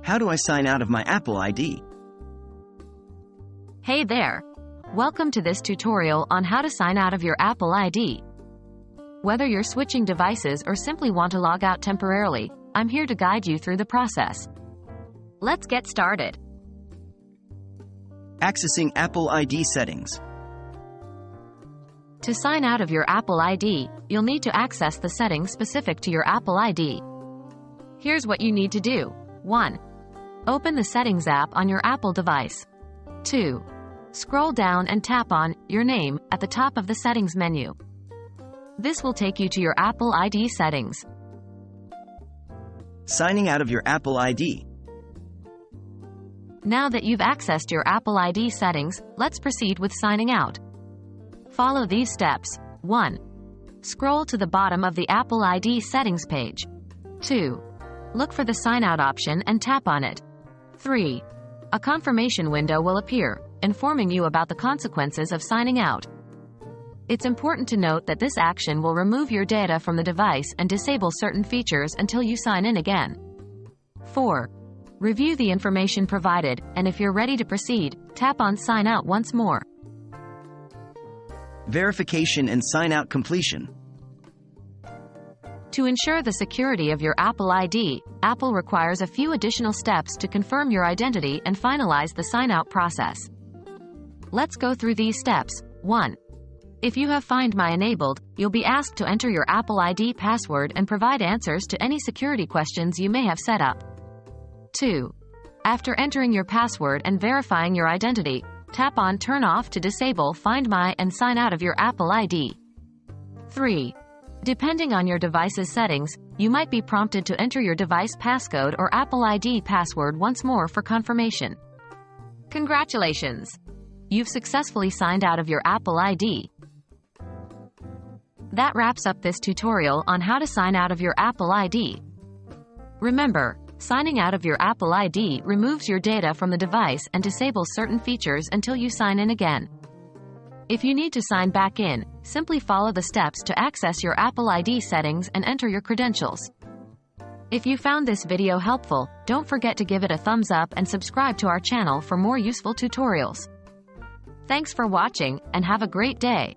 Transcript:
How do I sign out of my Apple ID? Hey there! Welcome to this tutorial on how to sign out of your Apple ID. Whether you're switching devices or simply want to log out temporarily, I'm here to guide you through the process. Let's get started. Accessing Apple ID settings. To sign out of your Apple ID, you'll need to access the settings specific to your Apple ID. Here's what you need to do. 1. Open the Settings app on your Apple device. 2. Scroll down and tap on Your Name at the top of the Settings menu. This will take you to your Apple ID settings. Signing out of your Apple ID. Now that you've accessed your Apple ID settings, let's proceed with signing out. Follow these steps. 1. Scroll to the bottom of the Apple ID settings page. 2. Look for the Sign Out option and tap on it. 3. A confirmation window will appear, informing you about the consequences of signing out. It's important to note that this action will remove your data from the device and disable certain features until you sign in again. 4. Review the information provided, and if you're ready to proceed, tap on Sign Out once more. Verification and sign out completion. To ensure the security of your Apple ID, Apple requires a few additional steps to confirm your identity and finalize the sign-out process. Let's go through these steps. 1. If you have Find My enabled, you'll be asked to enter your Apple ID password and provide answers to any security questions you may have set up. 2. After entering your password and verifying your identity, tap on Turn Off to disable Find My and sign out of your Apple ID. 3. Depending on your device's settings, you might be prompted to enter your device passcode or Apple ID password once more for confirmation. Congratulations! You've successfully signed out of your Apple ID. That wraps up this tutorial on how to sign out of your Apple ID. Remember, signing out of your Apple ID removes your data from the device and disables certain features until you sign in again. If you need to sign back in, simply follow the steps to access your Apple ID settings and enter your credentials. If you found this video helpful, don't forget to give it a thumbs up and subscribe to our channel for more useful tutorials. Thanks for watching, and have a great day.